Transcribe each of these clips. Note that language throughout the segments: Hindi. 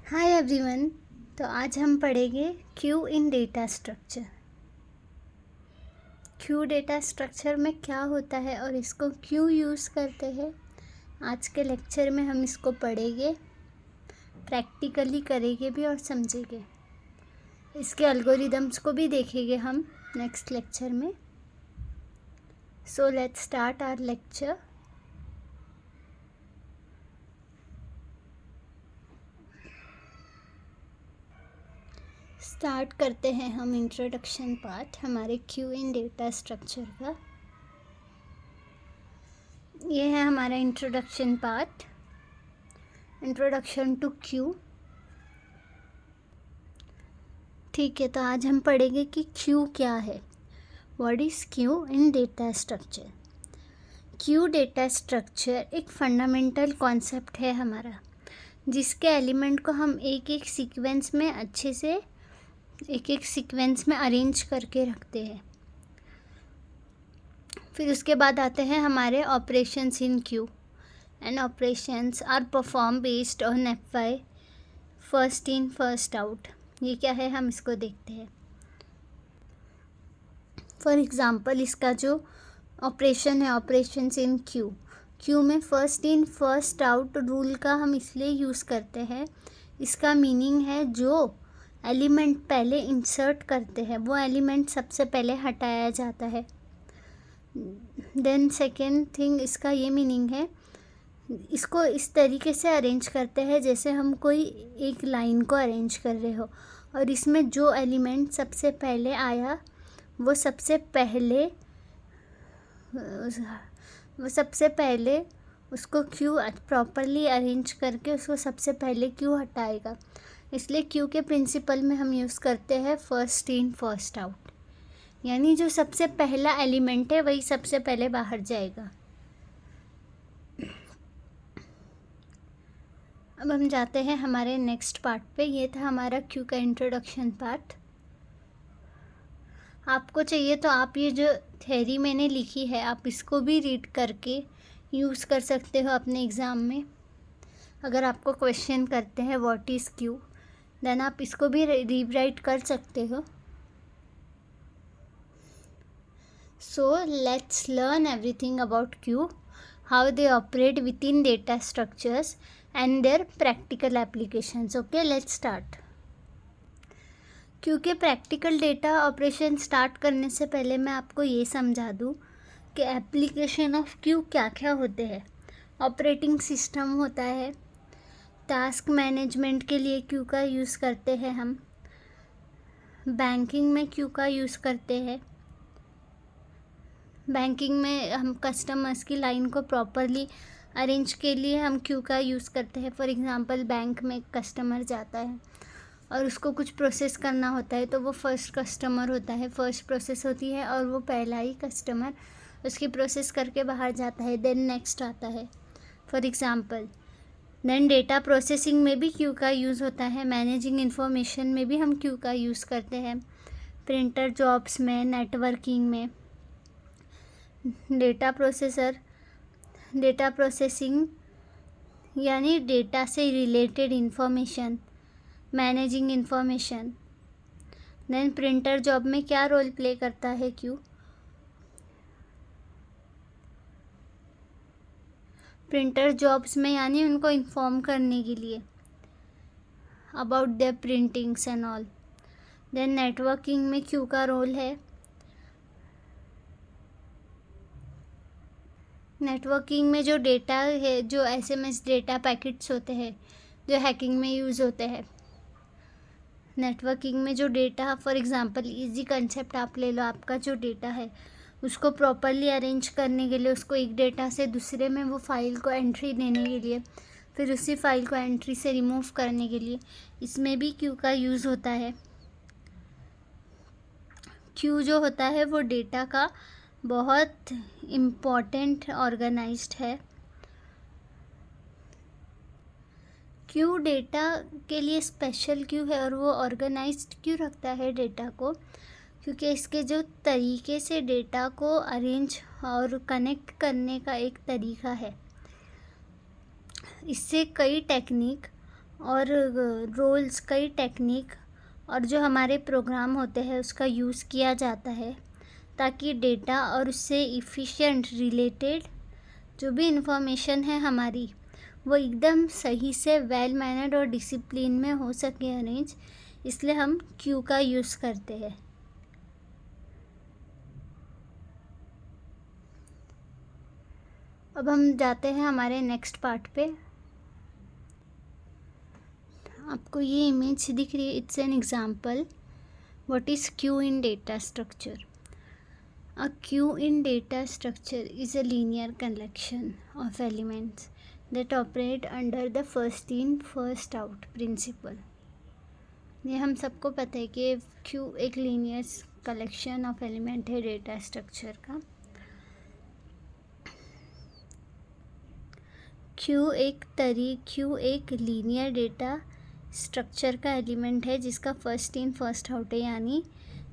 Hi everyone. तो आज हम पढ़ेंगे queue in data structure. Queue data structure में क्या होता है और इसको क्यों यूज़ करते हैं, आज के लेक्चर में हम इसको पढ़ेंगे, प्रैक्टिकली करेंगे भी और समझेंगे। इसके एल्गोरिदम्स को भी देखेंगे हम नेक्स्ट लेक्चर में। So let's start our lecture. Start करते हैं हम इंट्रोडक्शन पार्ट हमारे क्यू इन डेटा स्ट्रक्चर का। ये है हमारा introduction part, introduction to queue. ठीक है, तो आज हम पढ़ेंगे कि क्यू क्या है। What is Q in data structure. Queue data structure एक फंडामेंटल कॉन्सेप्ट है हमारा, जिसके एलिमेंट को हम एक एक सीक्वेंस में अच्छे से एक सीक्वेंस में अरेंज करके रखते हैं। फिर उसके बाद आते हैं हमारे operations in queue, and operations are perform based on FI, first in first out. ये क्या है, हम इसको देखते हैं। फॉर एग्ज़ाम्पल, इसका जो ऑपरेशन है, ऑपरेशंस इन क्यू, क्यू में first in first out rule का हम इसलिए यूज़ करते हैं, इसका मीनिंग है जो एलिमेंट पहले इंसर्ट करते हैं वो एलिमेंट सबसे पहले हटाया जाता है। देन सेकेंड थिंग, इसका ये मीनिंग है, इसको इस तरीके से अरेंज करते हैं जैसे हम कोई एक लाइन को अरेंज कर रहे हो, और इसमें जो एलिमेंट सबसे पहले आया वो सबसे पहले उसको क्यू प्रॉपरली अरेंज करके उसको सबसे पहले क्यू हटाएगा। इसलिए क्यू के प्रिंसिपल में हम यूज़ करते हैं फर्स्ट इन फर्स्ट आउट, यानी जो सबसे पहला एलिमेंट है वही सबसे पहले बाहर जाएगा। अब हम जाते हैं हमारे नेक्स्ट पार्ट पे। ये था हमारा क्यू का इंट्रोडक्शन पार्ट। आपको चाहिए तो आप ये जो थ्योरी मैंने लिखी है आप इसको भी रीड करके यूज़ कर सकते हो अपने एग्ज़ाम में। अगर आपको क्वेश्चन करते हैं व्हाट इज़ क्यू, देन आप इसको भी रीराइट कर सकते हो। So let's learn everything about Q, how they operate within data structures and their practical applications. Okay, let's start. क्योंकि प्रैक्टिकल डेटा ऑपरेशन स्टार्ट करने से पहले मैं आपको ये समझा दूँ कि एप्लीकेशन ऑफ क्यू क्या क्या होते हैं। ऑपरेटिंग सिस्टम होता है, टास्क मैनेजमेंट के लिए क्यू का यूज़ करते हैं हम, बैंकिंग में क्यू का यूज़ करते हैं। बैंकिंग में हम कस्टमर्स की लाइन को प्रॉपरली अरेंज के लिए हम क्यू का यूज़ करते हैं। फॉर एग्ज़ाम्पल, बैंक में कस्टमर जाता है और उसको कुछ प्रोसेस करना होता है, तो वो फर्स्ट कस्टमर होता है, फर्स्ट प्रोसेस होती है और वो पहला ही कस्टमर उसकी प्रोसेस करके बाहर जाता है। देन नेक्स्ट आता है, for example. Then data processing में भी क्यू का यूज़ होता है, मैनेजिंग इंफॉर्मेशन में भी हम क्यू का यूज़ करते हैं, प्रिंटर जॉब्स में, नेटवर्किंग में। डेटा प्रोसेसिंग यानी डेटा से related information, managing information. Then printer job में क्या रोल प्ले करता है क्यू, प्रिंटर जॉब्स में यानी उनको इन्फॉर्म करने के लिए about their printings and all. Then networking में क्यू का रोल है, नेटवर्किंग में जो डेटा है, जो SMS डेटा पैकेट्स होते हैं जो हैकिंग में यूज़ होते हैं। नेटवर्किंग में जो data, for example easy concept आप ले लो, आपका जो डेटा है उसको प्रॉपरली अरेंज करने के लिए, उसको एक डेटा से दूसरे में वो फाइल को एंट्री देने के लिए, फिर उसी फाइल को एंट्री से रिमूव करने के लिए, इसमें भी क्यू का यूज़ होता है। क्यू जो होता है वो डेटा का बहुत इम्पॉर्टेंट ऑर्गेनाइज्ड है। क्यू डेटा के लिए स्पेशल क्यू है और वो ऑर्गेनाइज्ड क्यों रखता है डेटा को, क्योंकि इसके जो तरीके से डेटा को अरेंज और कनेक्ट करने का एक तरीका है। इससे कई टेक्निक और रोल्स, कई टेक्निक और जो हमारे प्रोग्राम होते हैं उसका यूज़ किया जाता है ताकि डेटा और उससे इफ़िशिएंट रिलेटेड जो भी इंफॉर्मेशन है हमारी वो एकदम सही से वेल मैनर्ड और डिसिप्लिन में हो सके अरेंज, इसलिए हम क्यू का यूज़ करते हैं। अब हम जाते हैं हमारे नेक्स्ट पार्ट पे। आपको ये इमेज दिख रही है, it's an example what is Q in data structure. A queue in data structure is a linear collection of elements that operate under the first in first out principle। ये हम सबको पता है कि क्यू एक लीनियर कलेक्शन ऑफ एलिमेंट है डेटा स्ट्रक्चर का। क्यू एक लीनियर डेटा स्ट्रक्चर का एलिमेंट है जिसका फर्स्ट इन फर्स्ट आउट है, यानी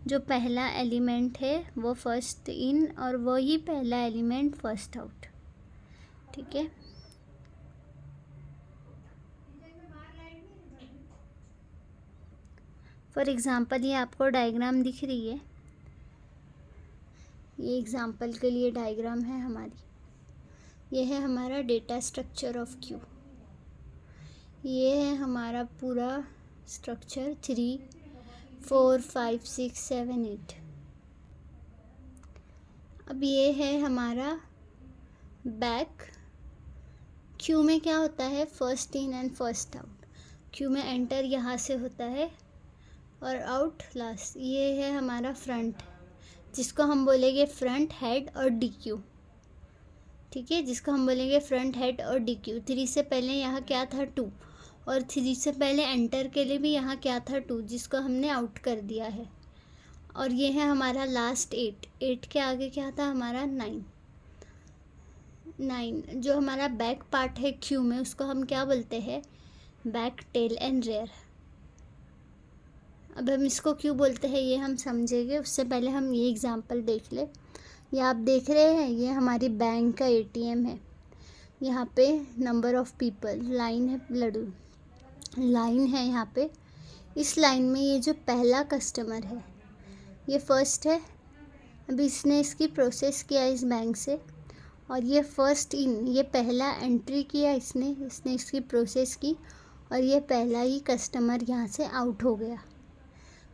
जो पहला एलिमेंट है वो फर्स्ट इन और वही पहला एलिमेंट फर्स्ट आउट। ठीक है, फॉर एग्ज़ाम्पल ये आपको डायग्राम दिख रही है, ये एग्ज़ाम्पल के लिए डायग्राम है हमारी। ये है हमारा डेटा स्ट्रक्चर ऑफ क्यू। ये है हमारा पूरा स्ट्रक्चर 3 4 5 6 7 8। अब ये है हमारा बैक। क्यू में क्या होता है, first in and first out. Q में एंटर यहाँ से होता है और आउट लास्ट। ये है हमारा फ्रंट, जिसको हम बोलेंगे फ्रंट हेड और डी क्यू। ठीक है, जिसको हम बोलेंगे फ्रंट हेड और डी क्यू। 3 से पहले यहाँ क्या था 2, और 3 से पहले एंटर के लिए भी यहाँ क्या था 2, जिसको हमने आउट कर दिया है। और ये है हमारा लास्ट 8 के आगे क्या था हमारा 9। जो हमारा बैक पार्ट है क्यू में उसको हम क्या बोलते हैं, बैक, टेल एंड रेयर। अब हम इसको क्यों बोलते हैं ये हम समझेंगे, उससे पहले हम ये एग्जांपल देख ले। ये आप देख रहे हैं, ये हमारी बैंक का एटीएम है। यहाँ पे नंबर ऑफ पीपल, लाइन है, लाइन है यहाँ पे। इस लाइन में ये जो पहला कस्टमर है ये फर्स्ट है। अभी इसने इसकी प्रोसेस किया इस बैंक से, और ये फर्स्ट इन, ये पहला एंट्री किया इसने इसकी प्रोसेस की, और ये पहला ही कस्टमर यहाँ से आउट हो गया।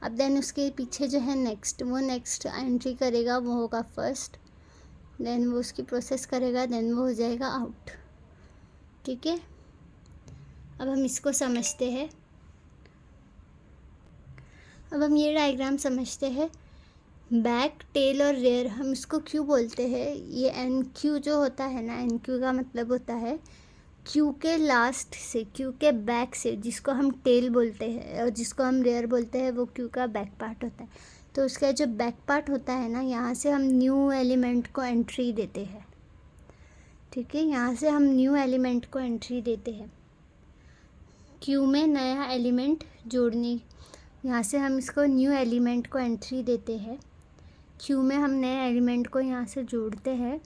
अब देन उसके पीछे जो है नेक्स्ट, वो नेक्स्ट एंट्री करेगा, वो होगा फर्स्ट, देन वो उसकी प्रोसेस करेगा, देन वो हो जाएगा आउट। ठीक है, अब हम इसको समझते हैं। अब हम ये डायग्राम समझते हैं। बैक, टेल और रेयर हम इसको क्यों बोलते हैं। ये एन क्यू जो होता है ना, एन क्यू का मतलब होता है क्यू के लास्ट से, क्यू के बैक से, जिसको हम टेल बोलते हैं और जिसको हम रेयर बोलते हैं, वो क्यू का बैक पार्ट होता है। तो उसका जो बैक पार्ट होता है ना, यहाँ से हम न्यू एलिमेंट को एंट्री देते हैं। ठीक है, यहाँ से हम न्यू एलिमेंट को एंट्री देते हैं, क्यू में नया एलिमेंट जोड़ने। यहाँ से हम इसको न्यू एलिमेंट को एंट्री देते हैं, क्यू में हम नए एलिमेंट को यहाँ से जोड़ते हैं।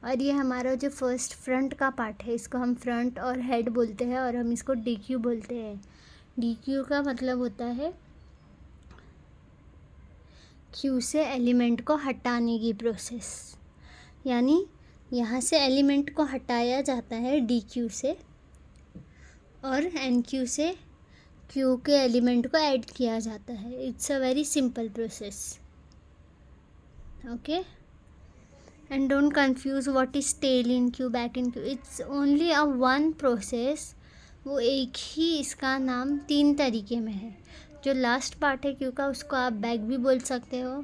और ये हमारा जो फर्स्ट फ्रंट का पार्ट है, इसको हम फ्रंट और हेड बोलते हैं, और हम इसको डी क्यू बोलते हैं। डी क्यू का मतलब होता है क्यू से एलिमेंट को हटाने की प्रोसेस, यानी यहाँ से एलिमेंट को हटाया जाता है डी क्यू से, और एन क्यू से क्यू के एलिमेंट को ऐड किया जाता है। It's a very simple process. Okay, and don't confuse what is tail in queue, back in queue, it's only a one process। वो एक ही, इसका नाम 3 तरीके में है। जो लास्ट पार्ट है क्यू का उसको आप बैक भी बोल सकते हो,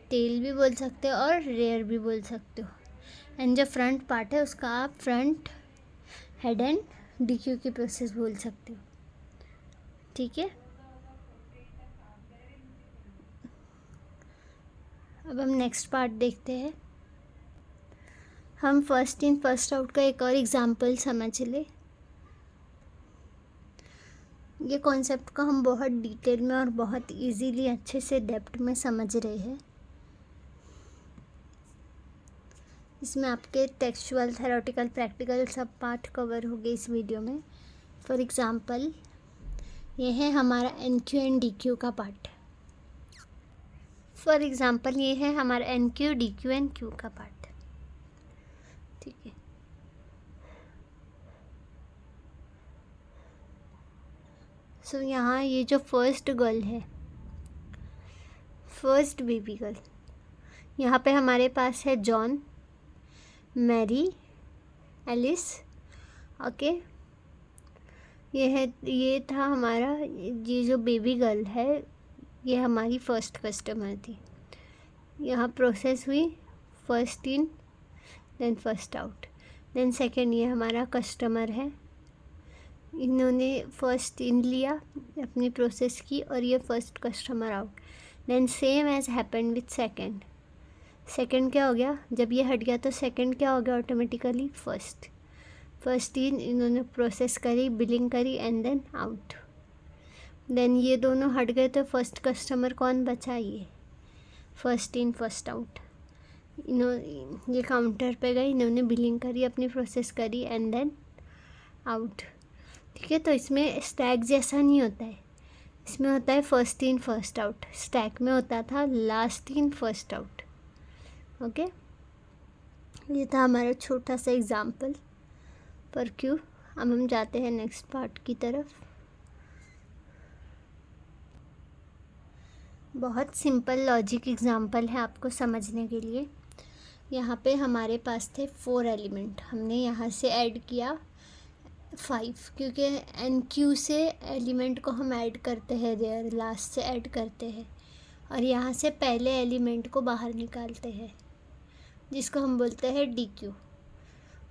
टेल भी बोल सकते हो और रेयर भी बोल सकते हो। एंड जो फ्रंट पार्ट है उसका आप front, head and D Q की प्रोसेस बोल सकते हो। ठीक है, अब हम नेक्स्ट पार्ट देखते हैं। हम फर्स्ट इन फर्स्ट आउट का एक और एग्जांपल समझ ले। ये कॉन्सेप्ट को हम बहुत डिटेल में और बहुत इजीली अच्छे से डेप्थ में समझ रहे हैं। इसमें आपके टेक्सचुअल, थ्योरेटिकल, प्रैक्टिकल सब पार्ट कवर हो गए इस वीडियो में। फॉर एग्ज़ाम्पल ये है हमारा enqueue and dequeue का पार्ट। फॉर एग्ज़ाम्पल ये है हमारा enqueue dequeue and queue का पार्ट, ठीक है। सो यहाँ ये जो फर्स्ट गर्ल है, फर्स्ट बेबी गर्ल, यहाँ पे हमारे पास है जॉन, मैरी, एलिस, ओके। ये था हमारा, ये जो बेबी गर्ल है ये हमारी फ़र्स्ट कस्टमर थी। यहाँ प्रोसेस हुई first in then first out, then second ये हमारा कस्टमर है, इन्होंने फर्स्ट इन लिया, अपनी प्रोसेस की, और ये first customer out. Then same as happened with second, second क्या हो गया, जब ये हट गया तो सेकंड क्या हो गया ऑटोमेटिकली फर्स्ट इन, इन्होंने प्रोसेस करी, बिलिंग करी एंड देन आउट। देन ये दोनों हट गए तो फर्स्ट कस्टमर कौन बचा, ये फर्स्ट इन फर्स्ट आउट। ये काउंटर पे गए, इन्होंने बिलिंग करी, अपनी प्रोसेस करी एंड देन आउट, ठीक है। तो इसमें स्टैक जैसा नहीं होता है, इसमें होता है first in first out, stack में होता था last in first out, okay. ये था हमारा छोटा सा एग्जाम्पल पर क्यों। अब हम जाते हैं नेक्स्ट पार्ट की तरफ। बहुत सिंपल लॉजिक एग्जाम्पल है आपको समझने के लिए। यहाँ पे हमारे पास थे 4 एलिमेंट, हमने यहाँ से ऐड किया 5, क्योंकि एन क्यू से एलिमेंट को हम ऐड करते हैं, देयर लास्ट से ऐड करते हैं, और यहाँ से पहले एलिमेंट को बाहर निकालते हैं जिसको हम बोलते हैं डी क्यू,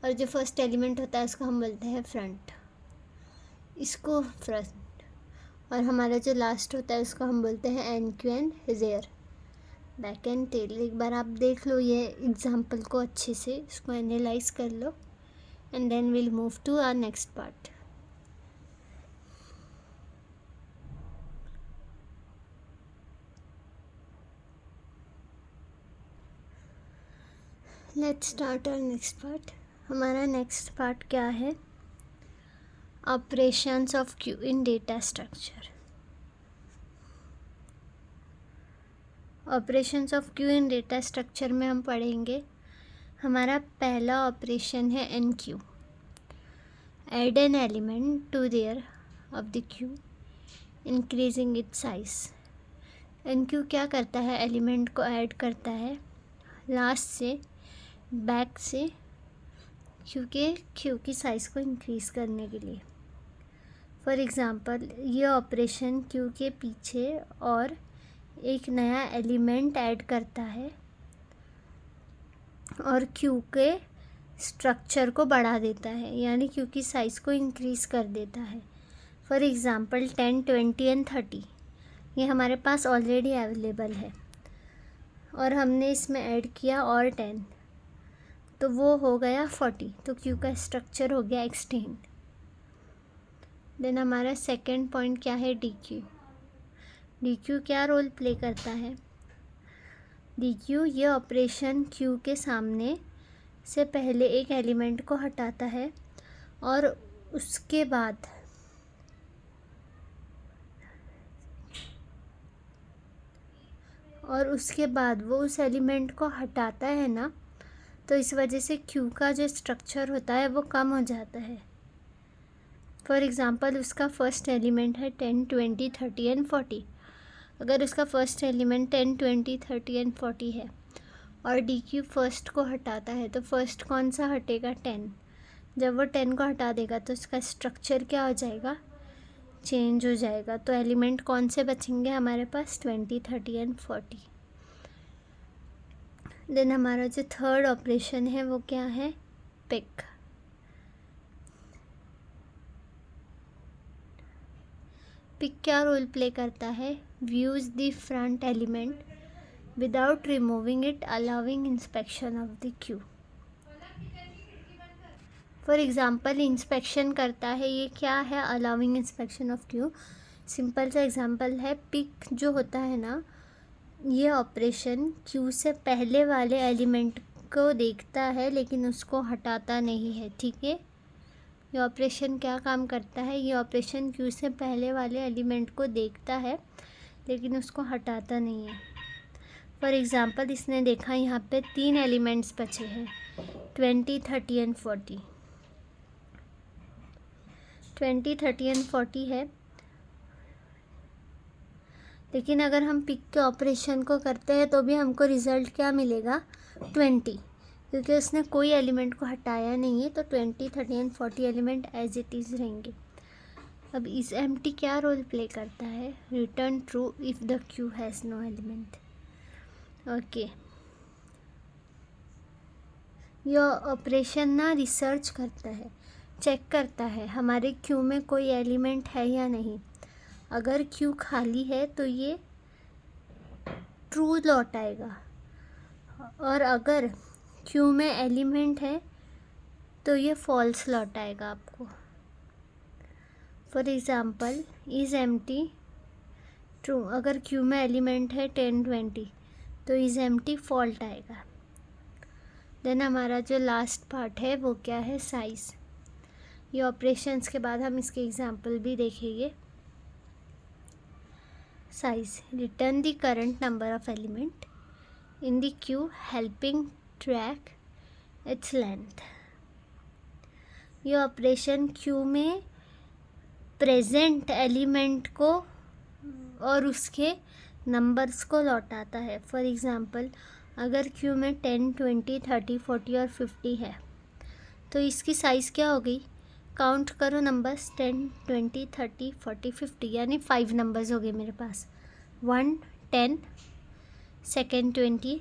और जो फर्स्ट एलिमेंट होता है उसको हम बोलते हैं फ्रंट, इसको फ्रंट, और हमारा जो लास्ट होता है उसको हम बोलते हैं enqueue and rear, back end tail. एक बार आप देख लो ये एग्जांपल को अच्छे से, इसको एनालाइज कर लो and then will move to our next part. Let's start our next part. हमारा नेक्स्ट पार्ट क्या है, operations of queue in data structure. Operations of queue in data structure में हम पढ़ेंगे, हमारा पहला ऑपरेशन है enqueue, add an element to their of the queue increasing its size. Enqueue क्या करता है, एलिमेंट को ऐड करता है लास्ट से बैक से, क्योंकि क्यू की साइज़ को इंक्रीज़ करने के लिए। फॉर एग्ज़ाम्पल ये ऑपरेशन क्यू के पीछे और एक नया एलिमेंट ऐड करता है और क्यू के स्ट्रक्चर को बढ़ा देता है, यानी क्यू की साइज़ को इंक्रीज़ कर देता है। फॉर एग्ज़ाम्पल 10, 20 एंड 30 ये हमारे पास ऑलरेडी अवेलेबल है, और हमने इसमें ऐड किया और 10, तो वो हो गया 40, तो क्यू का स्ट्रक्चर हो गया एक्सटेंड। देन हमारा सेकेंड पॉइंट क्या है, डी क्यू। डी क्यू क्या रोल प्ले करता है, डी क्यू ये ऑपरेशन क्यू के सामने से पहले एक एलिमेंट को हटाता है और उसके बाद वो उस एलिमेंट को हटाता है ना, तो इस वजह से क्यू का जो स्ट्रक्चर होता है वो कम हो जाता है। फॉर एग्ज़ाम्पल उसका फर्स्ट एलिमेंट है 10, 20, 30 एंड 40। अगर उसका फर्स्ट एलिमेंट 10, 20, 30 एंड 40 है और डी क्यू फर्स्ट को हटाता है, तो फर्स्ट कौन सा हटेगा, 10। जब वो 10 को हटा देगा तो उसका स्ट्रक्चर क्या हो जाएगा, चेंज हो जाएगा। तो एलिमेंट कौन से बचेंगे हमारे पास, 20, 30 एंड 40। देन हमारा जो थर्ड ऑपरेशन है वो क्या है, पिक। पिक क्या रोल प्ले करता है, views the front element without removing it, allowing inspection of the Q. For example inspection करता है, ये क्या है, allowing inspection of Q. Simple सा एग्जांपल है, पिक जो होता है ना, ये ऑपरेशन क्यू से पहले वाले एलिमेंट को देखता है लेकिन उसको हटाता नहीं है, ठीक है। ये ऑपरेशन क्या काम करता है, ये ऑपरेशन क्यू से पहले वाले एलिमेंट को देखता है लेकिन उसको हटाता नहीं है। फॉर एग्ज़ाम्पल इसने देखा यहाँ पे 3 एलिमेंट्स बचे हैं 20, 30 एंड 40। 20, 30 एंड 40 है, लेकिन अगर हम पिक के ऑपरेशन को करते हैं तो भी हमको रिज़ल्ट क्या मिलेगा 20, क्योंकि उसने कोई एलिमेंट को हटाया नहीं है। तो 20, 30 and 40 element as it is रहेंगे। अब इस एम्प्टी क्या रोल प्ले करता है, return true if the queue has no element. Okay, यह ऑपरेशन ना रिसर्च करता है, चेक करता है हमारे क्यू में कोई एलिमेंट है या नहीं। अगर क्यू खाली है तो ये ट्रू लौटाएगा, और अगर क्यू में एलिमेंट है तो ये फॉल्स लौटाएगा आपको। For example is empty true, अगर क्यू में एलिमेंट है 10, 20 तो इज़ एम्प्टी फॉल्ट आएगा। देन हमारा जो लास्ट पार्ट है वो क्या है, साइज़। ये ऑपरेशंस के बाद हम इसके एग्जांपल भी देखेंगे। Size, return the current number of element in the Q helping track its length. ये ऑपरेशन क्यू में प्रेजेंट एलिमेंट को और उसके नंबर्स को लौटाता है। फॉर एग्ज़ाम्पल अगर क्यू में 10, 20, 30, 40 और 50 है तो इसकी साइज़ क्या हो गई, काउंट करो नंबर्स, 10, 20, 30, 40, 50, यानी 5 नंबर्स हो गए मेरे पास। 1, 10, सेकेंड 20,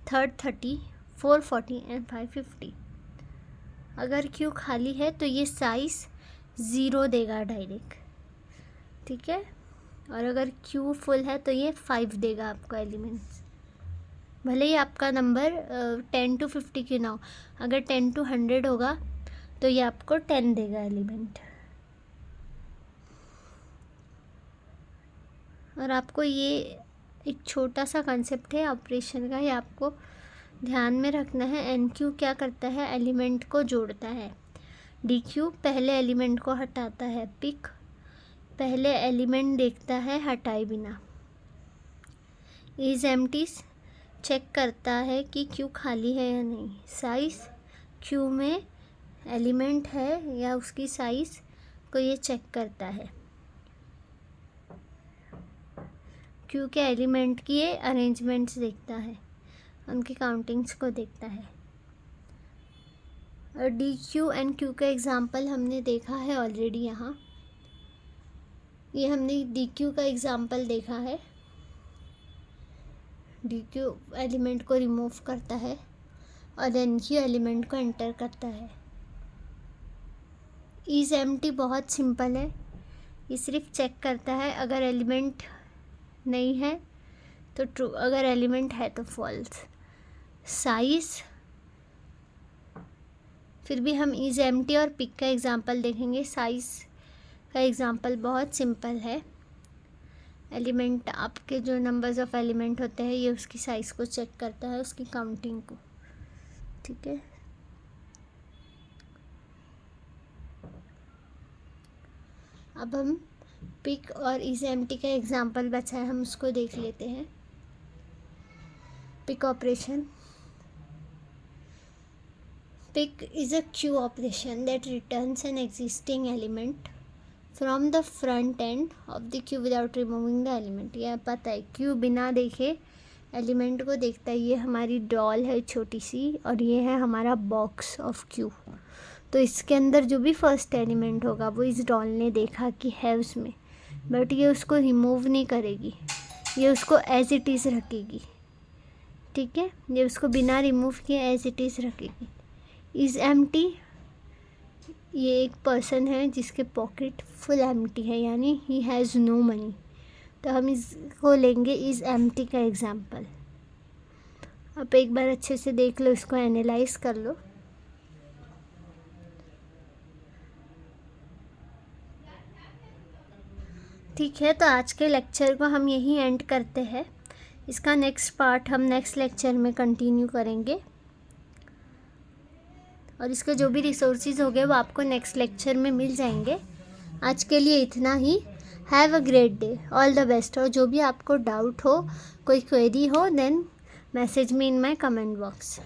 थर्ड 30, 4, 40 एंड 5, 50। अगर क्यू खाली है तो ये साइज़ 0 देगा डायरेक्ट, ठीक है। और अगर क्यू फुल है तो ये 5 देगा आपको एलिमेंट्स, भले ही आपका नंबर 10 to 50 क्यों ना हो। अगर 10 to 100 होगा तो ये आपको 10 देगा एलिमेंट। और आपको ये एक छोटा सा कंसेप्ट है ऑपरेशन का, ये आपको ध्यान में रखना है। एन क्यू क्या करता है, एलिमेंट को जोड़ता है। डी क्यू पहले एलिमेंट को हटाता है। पिक पहले एलिमेंट देखता है हटाए बिना। इज एम्प्टी चेक करता है कि क्यू खाली है या नहीं। साइज़ क्यू में एलिमेंट है या उसकी साइज़ को ये चेक करता है। क्यू के एलिमेंट की ये अरेंजमेंट्स देखता है, उनकी काउंटिंग्स को देखता है। और डी क्यू एंड क्यू का एग्ज़ाम्पल हमने देखा है ऑलरेडी। यहाँ ये हमने डी क्यू का एग्ज़ाम्पल देखा है। डी क्यू एलिमेंट को रिमूव करता है और एन क्यू एलिमेंट को एंटर करता है। इज एम्प्टी बहुत सिंपल है, ये सिर्फ चेक करता है अगर एलिमेंट नहीं है तो ट्रू, अगर एलिमेंट है तो फॉल्स। साइज़ फिर भी हम इज एम्प्टी और पिक का एग्ज़ाम्पल देखेंगे। साइज़ का एग्ज़ाम्पल बहुत सिंपल है। एलिमेंट आपके जो नंबर्स ऑफ एलिमेंट होते हैं ये उसकी साइज़ को चेक करता है, उसकी काउंटिंग को, ठीक है। अब हम पिक और इज एम्प्टी का एग्ज़ाम्पल बचा है, हम उसको देख लेते हैं। Pick operation, pick is a queue operation that returns an existing element from the front end of the queue without removing the element। यह पता है क्यू बिना देखे एलिमेंट को देखता है। ये हमारी डॉल है छोटी सी और ये है हमारा बॉक्स ऑफ क्यू। तो इसके अंदर जो भी फर्स्ट एलिमेंट होगा वो इस डॉल ने देखा कि है उसमें, बट ये उसको रिमूव नहीं करेगी, ये उसको एज इट इज़ रखेगी, ठीक है। ये उसको बिना रिमूव किए एज इट इज़ रखेगी। इज़ एम्प्टी, ये एक पर्सन है जिसके पॉकेट फुल एम्प्टी है, यानी ही हैज़ नो मनी, तो हम इसको लेंगे इज़ एम्प्टी का एग्ज़ाम्पल। आप एक बार अच्छे से देख लो, इसको एनालाइज कर लो। ठीक है, तो आज के लेक्चर को हम यहीं एंड करते हैं। इसका नेक्स्ट पार्ट हम नेक्स्ट लेक्चर में कंटिन्यू करेंगे। और इसके जो भी रिसोर्सेज हो गए वो आपको नेक्स्ट लेक्चर में मिल जाएंगे। आज के लिए इतना ही। Have a great day, all the best. और जो भी आपको डाउट हो, कोई क्वेरी हो, then message me in my comment box.